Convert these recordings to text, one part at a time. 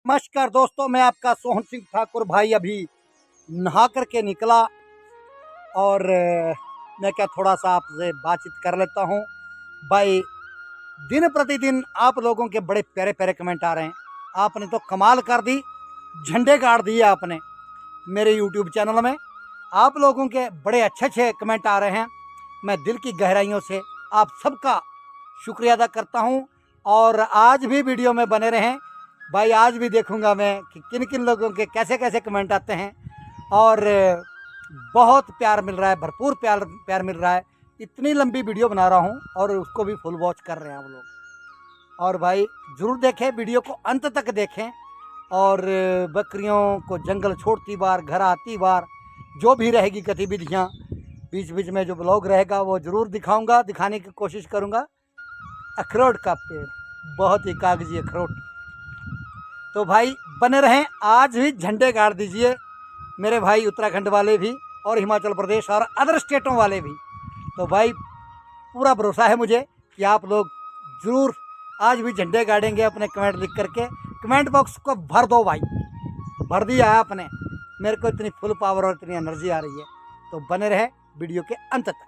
नमस्कार दोस्तों, मैं आपका सोहन सिंह ठाकुर भाई अभी नहा करके निकला और मैं क्या थोड़ा सा आपसे बातचीत कर लेता हूँ भाई। दिन प्रतिदिन आप लोगों के बड़े प्यारे प्यारे कमेंट आ रहे हैं। आपने तो कमाल कर दी, झंडे गाड़ दिए आपने मेरे यूट्यूब चैनल में। आप लोगों के बड़े अच्छे अच्छे कमेंट आ रहे हैं। मैं दिल की गहराइयों से आप सबका शुक्रिया अदा करता हूँ और आज भी वीडियो में बने रहें भाई। आज भी देखूंगा मैं कि किन किन लोगों के कैसे कैसे कमेंट आते हैं और बहुत प्यार मिल रहा है, भरपूर प्यार मिल रहा है। इतनी लंबी वीडियो बना रहा हूँ और उसको भी फुल वॉच कर रहे हैं हम लोग। और भाई ज़रूर देखें, वीडियो को अंत तक देखें। और बकरियों को जंगल छोड़ती बार, घर आती बार, जो भी रहेगी गतिविधियाँ, बीच बीच में जो ब्लॉग रहेगा वो ज़रूर दिखाऊंगा, दिखाने की कोशिश करूंगा। अखरोट का पेड़, बहुत ही कागजी अखरोट। तो भाई बने रहें, आज भी झंडे गाड़ दीजिए मेरे भाई उत्तराखंड वाले भी और हिमाचल प्रदेश और अदर स्टेटों वाले भी। तो भाई पूरा भरोसा है मुझे कि आप लोग ज़रूर आज भी झंडे गाड़ेंगे अपने कमेंट लिख करके। कमेंट बॉक्स को भर दो भाई, भर दिया है आपने। मेरे को इतनी फुल पावर और इतनी एनर्जी आ रही है। तो बने रहे वीडियो के अंत तक।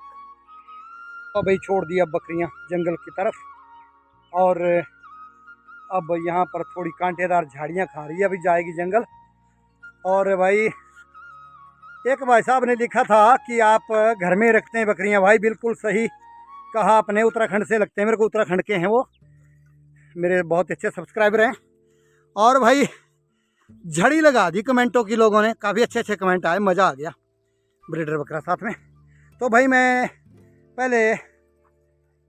तो भाई छोड़ दिया बकरियां जंगल की तरफ और अब यहाँ पर थोड़ी कांटेदार झाड़ियाँ खा रही है, अभी जाएगी जंगल। और भाई एक भाई साहब ने लिखा था कि आप घर में रखते हैं बकरियाँ। भाई बिल्कुल सही कहा आपने, उत्तराखंड से लगते हैं मेरे को, उत्तराखंड के हैं वो, मेरे बहुत अच्छे सब्सक्राइबर हैं। और भाई झड़ी लगा दी कमेंटों की लोगों ने, काफ़ी अच्छे अच्छे कमेंट आए, मज़ा आ गया ब्रीडर बकरा साथ में। तो भाई मैं पहले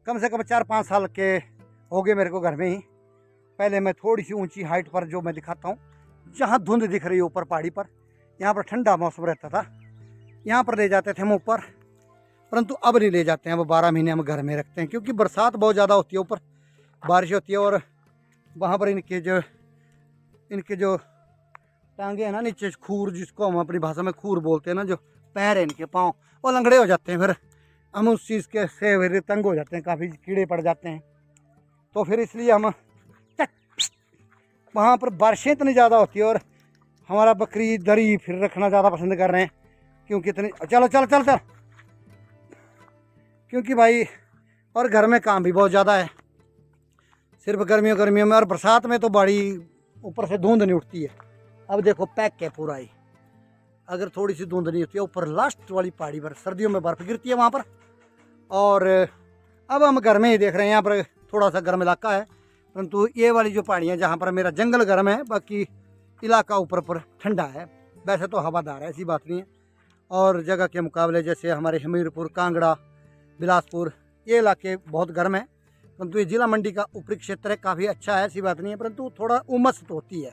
कम से कम 4-5 साल के हो गए मेरे को घर में ही। पहले मैं थोड़ी सी ऊंची हाइट पर, जो मैं दिखाता हूँ, जहाँ धुंध दिख रही है ऊपर पहाड़ी पर, यहाँ पर ठंडा मौसम रहता था, यहाँ पर ले जाते थे हम ऊपर। परंतु अब नहीं ले जाते हैं, अब 12 महीने हम घर में रखते हैं क्योंकि बरसात बहुत ज़्यादा होती है, ऊपर बारिश होती है और वहाँ पर इनके जो टांगे हैं ना, नीचे खूर, जिसको हम अपनी भाषा में खूर बोलते हैं ना, जो पैर है इनके पाँव, वो लंगड़े हो जाते हैं। फिर हम उस चीज़ के से फिर तंग हो जाते हैं, काफ़ी कीड़े पड़ जाते हैं। तो फिर इसलिए हम वहाँ पर बारिशें इतनी ज़्यादा होती है और हमारा बकरी दरी फिर रखना ज़्यादा पसंद कर रहे हैं क्योंकि इतनी चल क्योंकि भाई और घर में काम भी बहुत ज़्यादा है, सिर्फ गर्मियों में। और बरसात में तो बड़ी ऊपर से धुंध नहीं उठती है। अब देखो पैक है पूरा ही, अगर थोड़ी सी धुंध नहीं होती है ऊपर लास्ट वाली पहाड़ी पर, सर्दियों में बर्फ़ गिरती है वहाँ पर। और अब हम घर में ही देख रहे हैं, यहाँ पर थोड़ा सा गर्म इलाका है, परंतु ये वाली जो पहाड़ियाँ जहाँ पर मेरा जंगल गर्म है, बाकी इलाका ऊपर पर ठंडा है। वैसे तो हवादार है, ऐसी बात नहीं है। और जगह के मुकाबले जैसे हमारे हमीरपुर, कांगड़ा, बिलासपुर, ये इलाके बहुत गर्म है। परंतु ये जिला मंडी का ऊपरी क्षेत्र है, काफ़ी अच्छा है, ऐसी बात नहीं है। परंतु थोड़ा उमस तो होती है।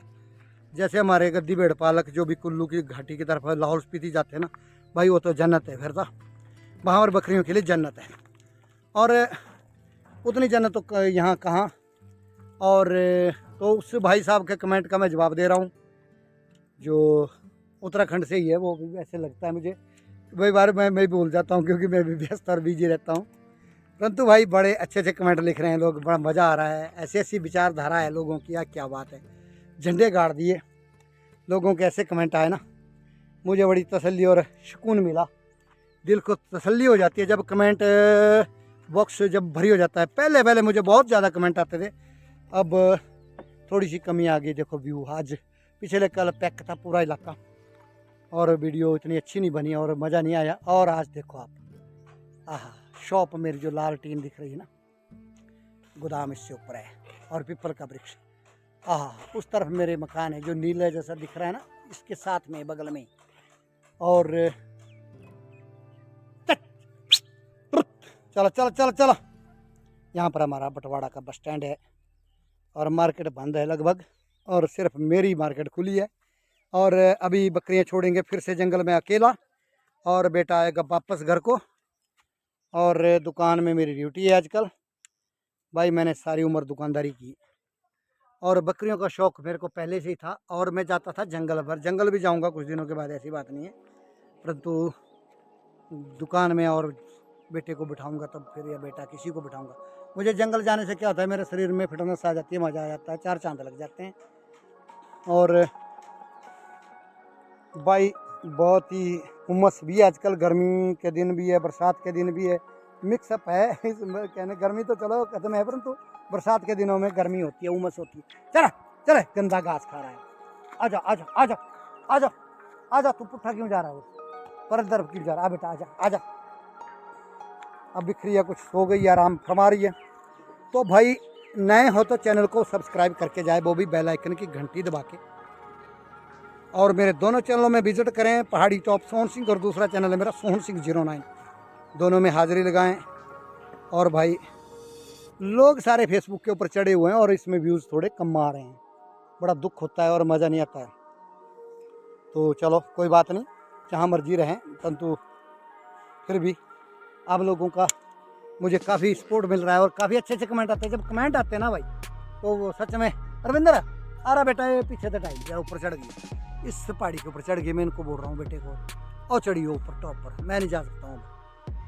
जैसे हमारे गद्दीबेड़ पालक जो भी कुल्लू की घाटी की तरफ लाहौल स्पीति जाते हैं ना भाई, वो तो जन्नत है फिर तो, वहाँ पर बकरियों के लिए जन्नत है। और उतनी जन्नत तो यहाँ कहाँ। और तो उस भाई साहब के कमेंट का मैं जवाब दे रहा हूँ जो उत्तराखंड से ही है। वो भी ऐसे लगता है मुझे, कई बार मैं भी भूल जाता हूँ क्योंकि मैं भी व्यस्त और बिजी रहता हूँ। परंतु भाई बड़े अच्छे अच्छे कमेंट लिख रहे हैं लोग, बड़ा मज़ा आ रहा है। ऐसी ऐसी विचारधारा है लोगों की, क्या बात है। झंडे गाड़ दिए लोगों के, ऐसे कमेंट आए ना, मुझे बड़ी तसल्ली और सुकून मिला, दिल को तसल्ली हो जाती है जब कमेंट बॉक्स जब भरी हो जाता है। पहले पहले मुझे बहुत ज़्यादा कमेंट आते थे, अब थोड़ी सी कमी आ गई। देखो व्यू आज, पिछले कल पैक था पूरा इलाका और वीडियो इतनी अच्छी नहीं बनी और मज़ा नहीं आया। और आज देखो आप, आहा, शॉप मेरी जो लाल टीन दिख रही है ना, गोदाम इससे ऊपर है और पीपल का वृक्ष, आहा, उस तरफ मेरे मकान है जो नीले जैसा दिख रहा है ना, इसके साथ में बगल में। और चलो यहाँ पर हमारा बटवाड़ा का बस स्टैंड है और मार्केट बंद है लगभग, और सिर्फ मेरी मार्केट खुली है। और अभी बकरियाँ छोड़ेंगे फिर से जंगल में अकेला, और बेटा आएगा वापस घर को। और दुकान में मेरी ड्यूटी है आजकल। भाई मैंने सारी उम्र दुकानदारी की और बकरियों का शौक़ मेरे को पहले से ही था और मैं जाता था जंगल पर। जंगल भी जाऊंगा कुछ दिनों के बाद, ऐसी बात नहीं है, परंतु दुकान में और बेटे को बिठाऊंगा तब फिर, या बेटा किसी को बिठाऊंगा। मुझे जंगल जाने से क्या होता है, मेरे शरीर में फिटनेस आ जाती है, मज़ा आ जाता है, 4 चांद लग जाते हैं। और भाई बहुत ही उमस भी है आजकल, गर्मी के दिन भी है बरसात के दिन भी है, मिक्सअप है इस कहने। गर्मी तो चलो खत्म है, परंतु बरसात के दिनों में गर्मी होती है, उमस होती है। चला चले, गंदा घास खा रहा है। आजा आजा आजा आजा आजा, तू पुट्ठा क्यों जा रहा है? पर दर क्यों जा रहा है? बेटा आजा आजा। अब बिखरी कुछ सो गई, आराम फरमा रही है। तो भाई नए हो तो चैनल को सब्सक्राइब करके जाए, वो भी बेल आइकन की घंटी दबा के। और मेरे दोनों चैनलों में विजिट करें, पहाड़ी टॉप सोहन सिंह और दूसरा चैनल है मेरा सोहन सिंह 09। दोनों में हाजिरी लगाएं। और भाई लोग सारे फेसबुक के ऊपर चढ़े हुए हैं और इसमें व्यूज़ थोड़े कम आ रहे हैं, बड़ा दुख होता है और मज़ा नहीं आता है। तो चलो कोई बात नहीं, जहाँ मर्जी रहें, परंतु फिर भी आप लोगों का मुझे काफ़ी सपोर्ट मिल रहा है और काफ़ी अच्छे अच्छे कमेंट आते हैं। जब कमेंट आते हैं ना भाई, तो वो सच में रविंदर आ रहा बेटा, ये पीछे से टाइम ऊपर चढ़ गई, इस पहाड़ी के ऊपर चढ़ गई। मैं इनको बोल रहा हूँ बेटे को, और चढ़ी हो ऊपर टॉप पर। मैं नहीं जा सकता हूँ,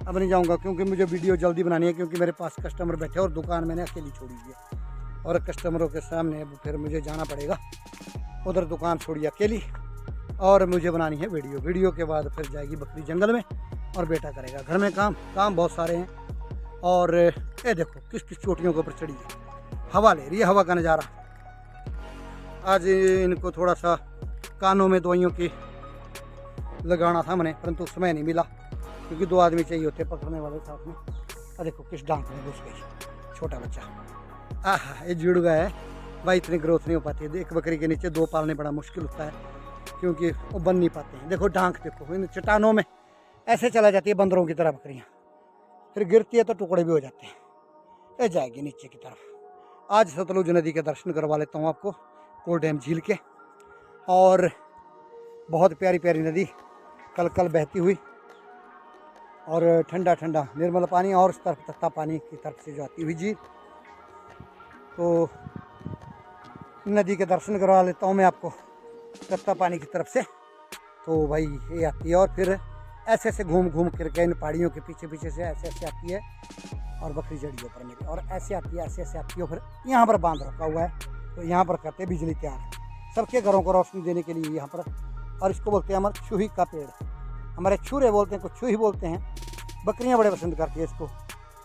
अब नहीं जाऊँगा, क्योंकि मुझे वीडियो जल्दी बनानी है, क्योंकि मेरे पास कस्टमर बैठे और दुकान मैंने अकेली छोड़ी हुई है और कस्टमरों के सामने फिर मुझे जाना पड़ेगा। उधर दुकान छोड़ी अकेली और मुझे बनानी है वीडियो। वीडियो के बाद फिर जाएगी बकरी जंगल में और बेटा करेगा घर में काम बहुत सारे हैं। और ये देखो किस किस चोटियों के ऊपर चढ़ी है, हवा ले रही है, हवा का नज़ारा। आज इनको थोड़ा सा कानों में दवाइयों की लगाना था मैंने, परंतु समय नहीं मिला, क्योंकि 2 आदमी चाहिए होते पकड़ने वाले साथ में। और देखो किस डांक में घुस गई छोटा बच्चा। आह, ये जुड़ गया है भाई, इतनी ग्रोथ नहीं हो पाती है। एक बकरी के नीचे 2 पालने बड़ा मुश्किल होता है, क्योंकि वो बन नहीं पाते हैं। देखो डांक देखो, इन चट्टानों में ऐसे चला जाती है बंदरों की तरह बकरियाँ, फिर गिरती है तो टुकड़े भी हो जाते हैं। ये जाएगी नीचे की तरफ। आज सतलुज नदी के दर्शन करवा लेता हूँ आपको, कोल डैम झील के। और बहुत प्यारी प्यारी नदी कल कल बहती हुई, और ठंडा ठंडा निर्मल पानी, और उस तरफ तत्ता पानी की तरफ से जो आती हुई झील। तो नदी के दर्शन करवा लेता हूँ मैं आपको तत्ता पानी की तरफ से। तो भाई ये आती है, और फिर ऐसे ऐसे घूम घूम करके इन पहाड़ियों के पीछे पीछे से ऐसे ऐसे आती है और बकरी जड़ी ऊपर मेरी, और ऐसे आती है, ऐसे ऐसे आती है। फिर यहाँ पर बांध रखा हुआ है, तो यहाँ पर करते हैं बिजली तैयार, सबके घरों को रोशनी देने के लिए यहाँ पर। और इसको बोलते हैं हमारे छुही का पेड़, हमारे छुरे बोलते हैं, कुछ छुही बोलते हैं। बकरियाँ बड़े पसंद करती है इसको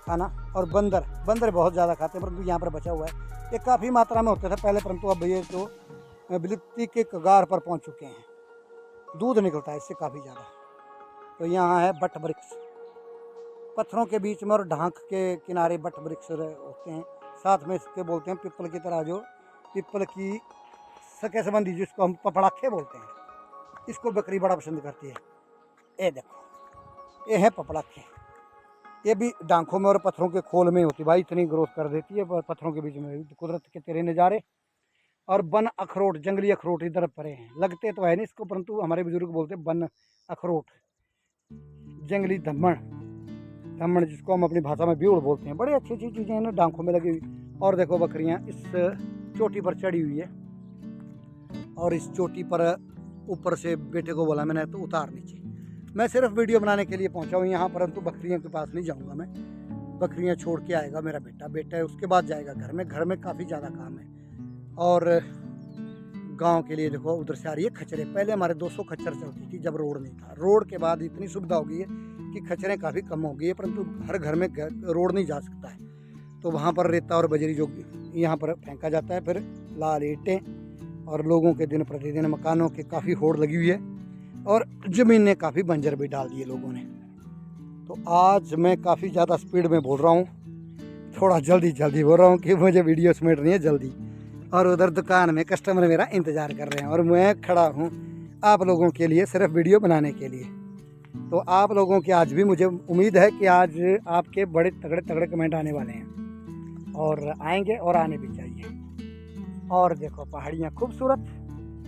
खाना, और बंदर बहुत ज़्यादा खाते हैं, परंतु यहाँ पर बचा हुआ है। ये काफ़ी मात्रा में होते थे पहले, परंतु अब ये तो विलुप्ति के कगार पर पहुँच चुके हैं। दूध निकलता है इससे काफ़ी ज़्यादा। तो यहाँ है बट वृक्ष, पत्थरों के बीच में और ढांक के किनारे बट वृक्ष होते हैं। साथ में इसके बोलते हैं पिपल की तरह, जो पिपल की सके संबंधी, जिसको हम पपड़ाखे बोलते हैं, इसको बकरी बड़ा पसंद करती है। ये देखो, ये है पपड़ाखे, ये भी डांखों में और पत्थरों के खोल में होती। भाई इतनी ग्रोथ कर देती है पत्थरों के बीच में। कुदरत के तेरे नज़ारे। और बन अखरोट, जंगली अखरोट इधर पड़े हैं, लगते तो है नहीं इसको, परंतु हमारे बुजुर्ग बोलते हैं बन अखरोट, जंगली धम्मण जिसको हम अपनी भाषा में ब्यूड़ बोलते हैं। बड़ी अच्छी अच्छी चीज़ें हैं ना डांखों में लगी हुई। और देखो बकरियां इस चोटी पर चढ़ी हुई है, और इस चोटी पर ऊपर से बेटे को बोला मैंने तो उतार नीचे। मैं सिर्फ वीडियो बनाने के लिए पहुंचा हूँ यहाँ, परंतु बकरियों के पास नहीं जाऊँगा मैं। बकरियाँ छोड़ के आएगा मेरा बेटा है, उसके बाद जाएगा घर में काफ़ी ज़्यादा काम है। और गांव के लिए देखो उधर से आ रही है खच्चरें। पहले हमारे 200 खच्चर चलती थी जब रोड नहीं था। रोड के बाद इतनी सुविधा हो गई है कि खच्चरें काफ़ी कम हो गई है, परंतु हर घर में रोड नहीं जा सकता है, तो वहाँ पर रेता और बजरी जो यहाँ पर फेंका जाता है, फिर लाल ईंटें। और लोगों के दिन प्रतिदिन मकानों की काफ़ी होड़ लगी हुई है, और ज़मीनें काफ़ी बंजर भी डाल दी है लोगों ने। तो आज मैं काफ़ी ज़्यादा स्पीड में बोल रहा हूँ, थोड़ा जल्दी बोल रहा हूँ कि मुझे वीडियो समेट रही है जल्दी। और उधर दुकान में कस्टमर मेरा इंतज़ार कर रहे हैं, और मैं खड़ा हूँ आप लोगों के लिए सिर्फ वीडियो बनाने के लिए। तो आप लोगों की आज भी मुझे उम्मीद है कि आज आपके बड़े तगड़े कमेंट आने वाले हैं, और आएंगे और आने भी चाहिए। और देखो पहाड़ियाँ खूबसूरत,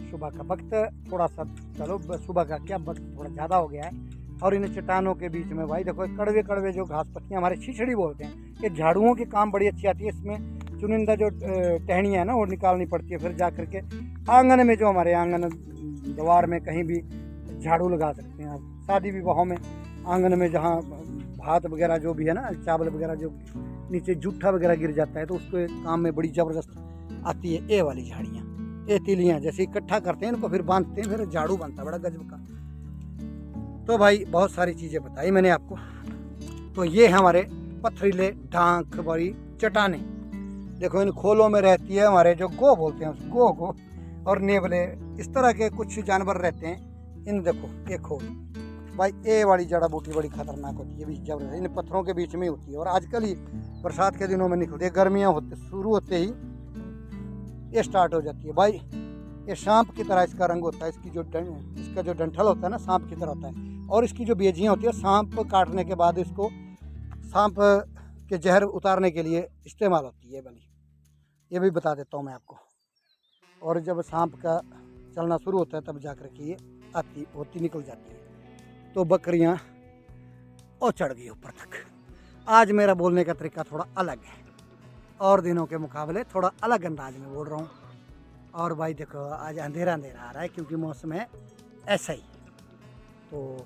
सुबह का वक्त थोड़ा सा, चलो सुबह का क्या वक्त थोड़ा ज़्यादा हो गया है। और इन चट्टानों के बीच में भाई देखो कड़वे जो घास पत्तियाँ, हमारे छिछड़ी बोलते हैं, ये झाड़ुओं की काम बड़ी अच्छी आती है। इसमें चुनिंदा जो टहनियाँ है ना वो निकालनी पड़ती है, फिर जा करके आंगन में, जो हमारे आंगन द्वार में कहीं भी झाड़ू लगा सकते हैं आप। शादी विवाहों में आंगन में जहाँ भात वगैरह जो भी है ना, चावल वगैरह जो नीचे जूठा वगैरह गिर जाता है, तो उसके काम में बड़ी ज़बरदस्त आती है ये वाली झाड़ियाँ। ये तीलियाँ जैसे इकट्ठा करते हैं इनको, फिर बांधते हैं, फिर झाड़ू बनता है बड़ा गजब का। तो भाई बहुत सारी चीज़ें बताई मैंने आपको। तो ये हमारे पथरीले ढांक वाली चट्टाने, देखो इन खोलों में रहती है हमारे जो गो बोलते हैं उस गो को, और नेवले, इस तरह के कुछ जानवर रहते हैं। इन देखो ये खोल भाई, ये वाली जड़ा बूटी बड़ी खतरनाक होती है, बीच जब इन पत्थरों के बीच में होती है, और आजकल ही बरसात के दिनों में निकलती है, गर्मियाँ होते शुरू होते ही ये स्टार्ट हो जाती है भाई। ये सांप की तरह इसका रंग होता है, इसका जो डंठल होता है ना सांप की तरह होता है, और इसकी जो बेजियाँ होती है सांप काटने के बाद इसको सांप के जहर उतारने के लिए इस्तेमाल होती है वाली, ये भी बता देता हूँ मैं आपको। और जब सांप का चलना शुरू होता है तब जाकर के ये आती होती निकल जाती है। तो बकरियाँ और चढ़ गई ऊपर तक। आज मेरा बोलने का तरीका थोड़ा अलग है, और दिनों के मुकाबले थोड़ा अलग अंदाज में बोल रहा हूँ। और भाई देखो आज अंधेरा अंधेरा आ रहा है क्योंकि मौसम है ऐसा ही। तो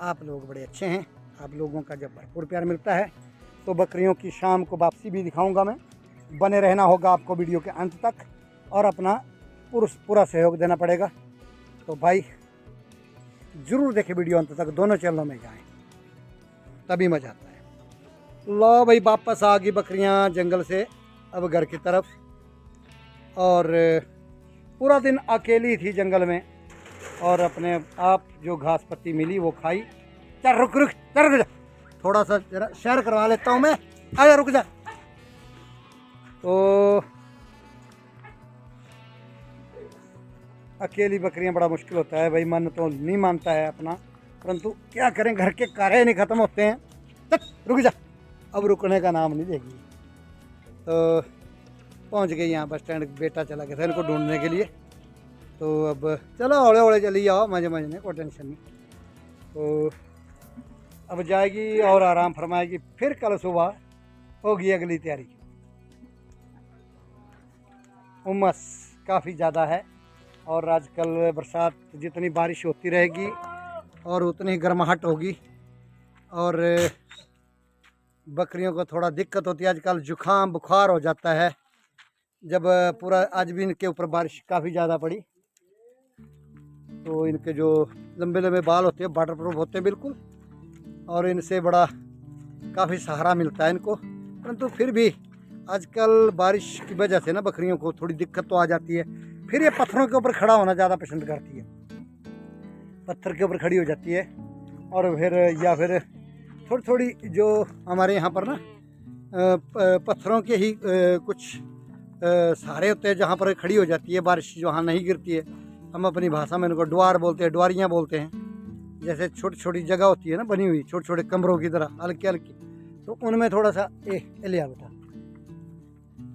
आप लोग बड़े अच्छे हैं, आप लोगों का जब भरपूर प्यार मिलता है तो बकरियों की शाम को वापसी भी दिखाऊंगा मैं। बने रहना होगा आपको वीडियो के अंत तक, और अपना पूरा सहयोग देना पड़ेगा। तो भाई ज़रूर देखें वीडियो अंत तक, दोनों चैनलों में जाएं तभी मज़ा आता है। लो भाई वापस आ गई बकरियां जंगल से अब घर की तरफ, और पूरा दिन अकेली थी जंगल में, और अपने आप जो घास पत्ती मिली वो खाई। चल रुक रुक चल रुक जा, थोड़ा सा जरा सैर करवा लेता हूँ मैं, आजा रुक जा। तो अकेली बकरियां बड़ा मुश्किल होता है भाई, मन तो नहीं मानता है अपना, परंतु क्या करें, घर के कार्य नहीं ख़त्म होते हैं। चल रुक जा, अब रुकने का नाम नहीं देगी। तो पहुंच गई यहाँ बस स्टैंड, बेटा चला गया था इनको ढूंढने के लिए। तो अब चलो हौले हौले चली जाओ, मजे मजे में, कोई टेंशन नहीं। तो अब जाएगी और आराम फरमाएगी, फिर कल सुबह होगी अगली तैयारी। उमस काफ़ी ज़्यादा है, और आजकल बरसात जितनी बारिश होती रहेगी और उतनी गर्माहट होगी, और बकरियों को थोड़ा दिक्कत होती है आजकल, जुकाम बुखार हो जाता है जब पूरा। आज भी इनके ऊपर बारिश काफ़ी ज़्यादा पड़ी, तो इनके जो लंबे लंबे बाल होते हैं वाटर प्रूफ होते हैं बिल्कुल, और इनसे बड़ा काफ़ी सहारा मिलता है इनको। परंतु फिर भी आजकल बारिश की वजह से ना बकरियों को थोड़ी दिक्कत तो आ जाती है। फिर ये पत्थरों के ऊपर खड़ा होना ज़्यादा पसंद करती है, पत्थर के ऊपर खड़ी हो जाती है, और फिर या फिर थोड़ी थोड़ी जो हमारे यहाँ पर ना पत्थरों के ही कुछ सहारे होते हैं जहाँ पर खड़ी हो जाती है, बारिश जहाँ नहीं गिरती है। हम अपनी भाषा में उनको डुआर बोलते हैं, डुआरियाँ बोलते हैं। जैसे छोटी छोटी जगह होती है ना बनी हुई, छोटे छोटे कमरों की तरह हल्की हल्की, तो उनमें थोड़ा सा ले आ बेटा,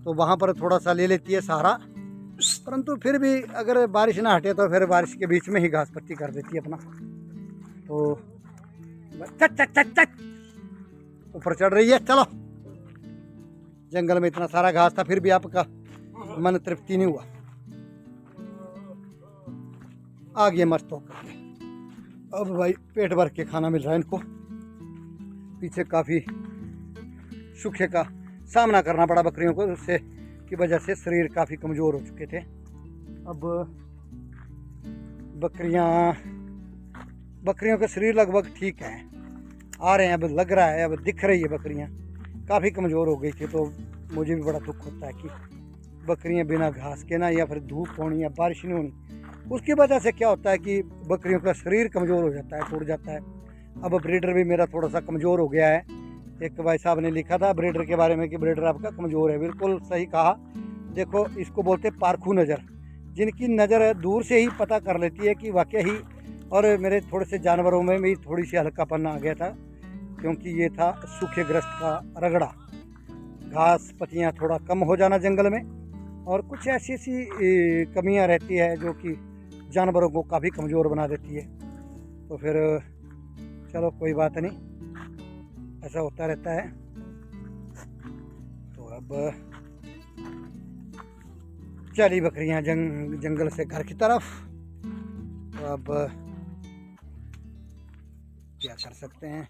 तो वहाँ पर थोड़ा सा ले लेती है सहारा। परंतु फिर भी अगर बारिश ना हटे तो फिर बारिश के बीच में ही घास पत्ती कर देती है अपना। तो चक चक चक चक ऊपर चढ़ रही है। चलो, जंगल में इतना सारा घास था फिर भी आपका मन तृप्ति नहीं हुआ। आ गया मस्त होकर के, अब भाई पेट भर के खाना मिल रहा है इनको। पीछे काफ़ी सूखे का सामना करना पड़ा बकरियों को, उससे की वजह से शरीर काफ़ी कमज़ोर हो चुके थे। अब बकरियों के शरीर लगभग ठीक हैं, आ रहे हैं, अब लग रहा है, अब दिख रही है बकरियां। काफ़ी कमज़ोर हो गई थी, तो मुझे भी बड़ा दुख होता है कि बकरियां बिना घास के ना, या फिर धूप होनी या बारिश नहीं होनी, उसकी वजह से क्या होता है कि बकरियों का शरीर कमज़ोर हो जाता है, टूट जाता है। अब ब्रीडर भी मेरा थोड़ा सा कमज़ोर हो गया है। एक भाई साहब ने लिखा था ब्रीडर के बारे में कि ब्रीडर आपका कमज़ोर है, बिल्कुल सही कहा। देखो इसको बोलते पारखू नज़र, जिनकी नज़र दूर से ही पता कर लेती है कि वाकई ही। और मेरे थोड़े से जानवरों में भी थोड़ी सी हल्कापन आ गया था, क्योंकि ये था सूखे ग्रस्त का रगड़ा, घास पत्तियाँ थोड़ा कम हो जाना जंगल में, और कुछ ऐसी ऐसी कमियाँ रहती है जो कि जानवरों को काफ़ी कमज़ोर बना देती है। तो फिर चलो कोई बात नहीं, ऐसा होता रहता है। तो अब चली बकरियां जंगल से घर की तरफ। तो अब क्या कर सकते हैं,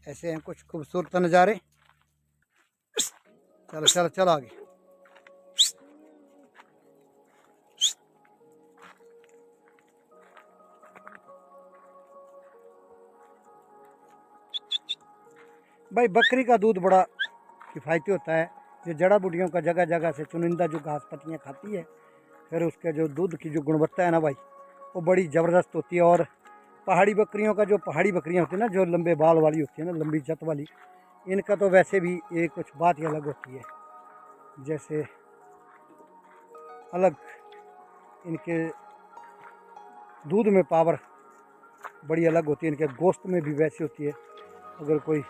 ऐसे हैं कुछ खूबसूरत नज़ारे। चलो चलो चलो आगे। भाई बकरी का दूध बड़ा किफ़ायती होता है। ये जड़ा बूटियों का जगह जगह से चुनिंदा जो घास पत्तियाँ खाती है, फिर उसके जो दूध की जो गुणवत्ता है ना भाई, वो बड़ी ज़बरदस्त होती है। और पहाड़ी बकरियों का जो पहाड़ी बकरियाँ होती हैं ना, जो लंबे बाल वाली होती है ना, लंबी जत वाली, इनका तो वैसे भी एक कुछ बात ही अलग होती है। जैसे अलग इनके दूध में पावर बड़ी अलग होती है, इनके गोश्त में भी वैसी होती है। अगर कोई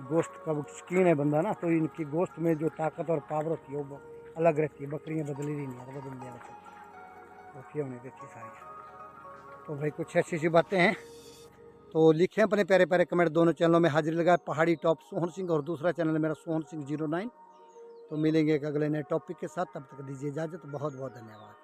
गोश्त का शौकीन है बंदा ना, तो इनकी गोश्त में जो ताकत और पावर होती है वो अलग रहती है। बकरियाँ बदली ही नहीं है, बदल देना होती है उन्हें देती सारी। तो भाई कुछ ऐसी सी बातें हैं। तो लिखें अपने प्यारे प्यारे कमेंट। दोनों चैनलों में हाजिरी लगाए, पहाड़ी टॉप सोहन सिंह और दूसरा चैनल मेरा सोहन सिंह 09। तो मिलेंगे एक अगले नए टॉपिक के साथ, तब तक दीजिए इजाज़त। बहुत बहुत धन्यवाद।